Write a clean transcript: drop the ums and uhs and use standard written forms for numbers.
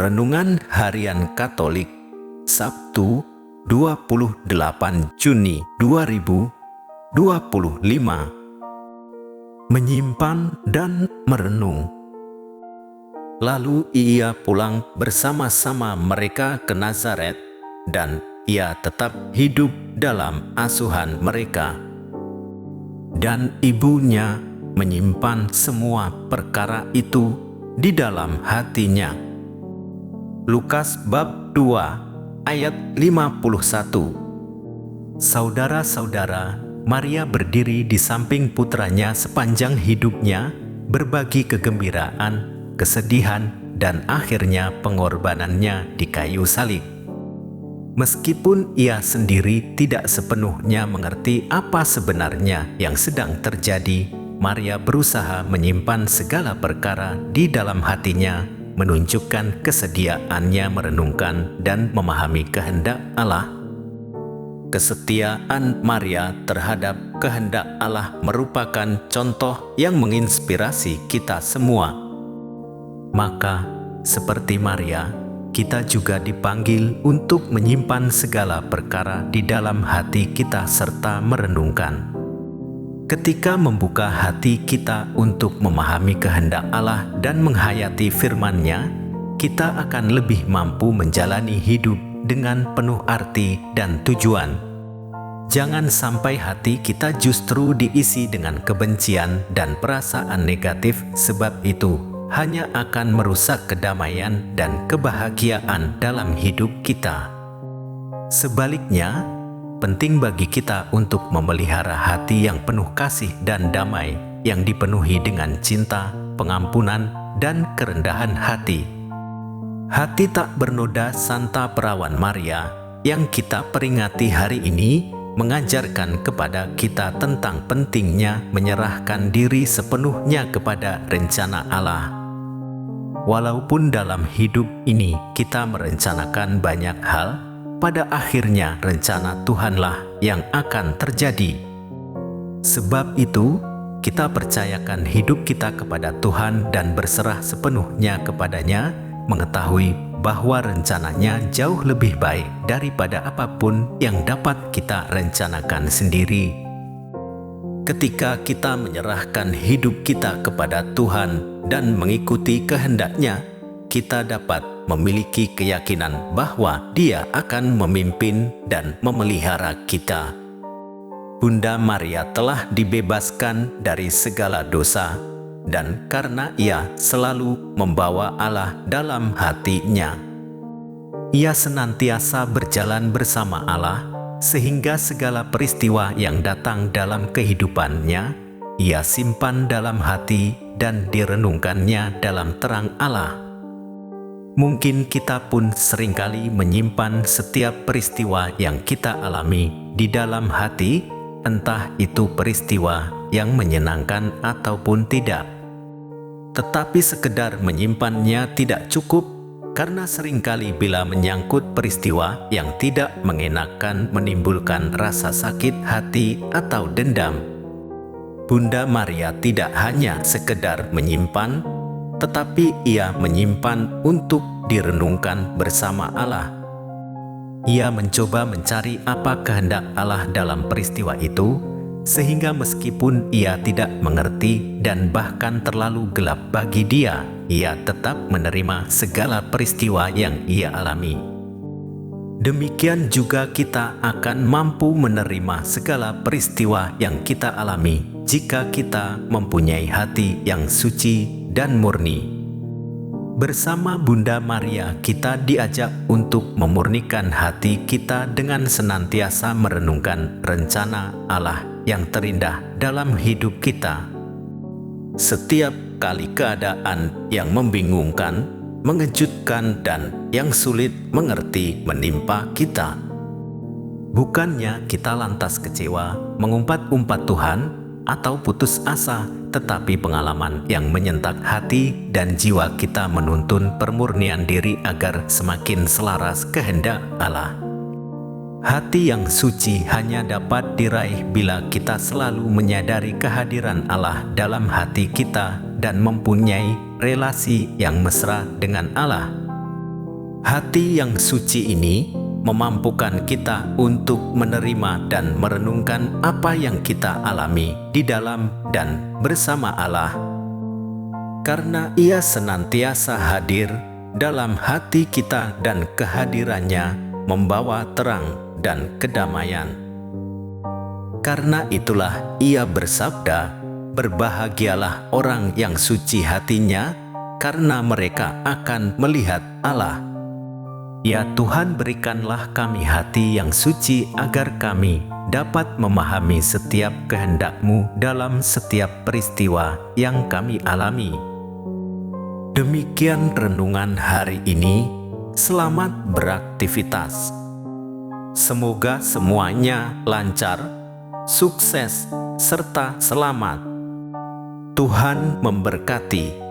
Renungan Harian Katolik Sabtu 28 Juni 2025. Menyimpan dan merenung. Lalu ia pulang bersama-sama mereka ke Nazaret, dan ia tetap hidup dalam asuhan mereka. Dan ibunya menyimpan semua perkara itu di dalam hatinya. Lukas bab 2 ayat 51. Saudara-saudara, Maria berdiri di samping putranya sepanjang hidupnya, berbagi kegembiraan, kesedihan, dan akhirnya pengorbanannya di kayu salib. Meskipun ia sendiri tidak sepenuhnya mengerti apa sebenarnya yang sedang terjadi, Maria berusaha menyimpan segala perkara di dalam hatinya, menunjukkan kesediaannya merenungkan dan memahami kehendak Allah. Kesetiaan Maria terhadap kehendak Allah merupakan contoh yang menginspirasi kita semua. Maka, seperti Maria, kita juga dipanggil untuk menyimpan segala perkara di dalam hati kita serta merenungkan. Ketika membuka hati kita untuk memahami kehendak Allah dan menghayati firman-Nya, kita akan lebih mampu menjalani hidup dengan penuh arti dan tujuan. Jangan sampai hati kita justru diisi dengan kebencian dan perasaan negatif, sebab itu hanya akan merusak kedamaian dan kebahagiaan dalam hidup kita. Sebaliknya, penting bagi kita untuk memelihara hati yang penuh kasih dan damai, yang dipenuhi dengan cinta, pengampunan, dan kerendahan hati. Hati tak bernoda Santa Perawan Maria yang kita peringati hari ini mengajarkan kepada kita tentang pentingnya menyerahkan diri sepenuhnya kepada rencana Allah. Walaupun dalam hidup ini kita merencanakan banyak hal, pada akhirnya rencana Tuhanlah yang akan terjadi. Sebab itu, kita percayakan hidup kita kepada Tuhan dan berserah sepenuhnya kepadanya, mengetahui bahwa rencananya jauh lebih baik daripada apapun yang dapat kita rencanakan sendiri. Ketika kita menyerahkan hidup kita kepada Tuhan dan mengikuti kehendak-Nya, kita dapat memiliki keyakinan bahwa Dia akan memimpin dan memelihara kita. Bunda Maria telah dibebaskan dari segala dosa, dan karena ia selalu membawa Allah dalam hatinya, ia senantiasa berjalan bersama Allah, sehingga segala peristiwa yang datang dalam kehidupannya, ia simpan dalam hati dan direnungkannya dalam terang Allah. Mungkin kita pun seringkali menyimpan setiap peristiwa yang kita alami di dalam hati, entah itu peristiwa yang menyenangkan ataupun tidak. Tetapi sekedar menyimpannya tidak cukup, karena seringkali bila menyangkut peristiwa yang tidak mengenakan menimbulkan rasa sakit hati atau dendam. Bunda Maria tidak hanya sekedar menyimpan, tetapi ia menyimpan untuk direnungkan bersama Allah. Ia mencoba mencari apa kehendak Allah dalam peristiwa itu, sehingga meskipun ia tidak mengerti dan bahkan terlalu gelap bagi dia, ia tetap menerima segala peristiwa yang ia alami. Demikian juga kita akan mampu menerima segala peristiwa yang kita alami jika kita mempunyai hati yang suci dan murni. Bersama Bunda Maria, kita diajak untuk memurnikan hati kita dengan senantiasa merenungkan rencana Allah yang terindah dalam hidup kita. Setiap kali keadaan yang membingungkan, mengejutkan, dan yang sulit mengerti menimpa kita, bukannya kita lantas kecewa, mengumpat-umpat Tuhan, atau putus asa, tetapi pengalaman yang menyentak hati dan jiwa kita menuntun permurnian diri agar semakin selaras kehendak Allah. Hati yang suci hanya dapat diraih bila kita selalu menyadari kehadiran Allah dalam hati kita dan mempunyai relasi yang mesra dengan Allah. Hati yang suci ini memampukan kita untuk menerima dan merenungkan apa yang kita alami di dalam dan bersama Allah, karena Ia senantiasa hadir dalam hati kita dan kehadirannya membawa terang dan kedamaian. Karena itulah Ia bersabda, "Berbahagialah orang yang suci hatinya, karena mereka akan melihat Allah." Ya Tuhan, berikanlah kami hati yang suci agar kami dapat memahami setiap kehendak-Mu dalam setiap peristiwa yang kami alami. Demikian renungan hari ini. Selamat beraktivitas. Semoga semuanya lancar, sukses, serta selamat. Tuhan memberkati.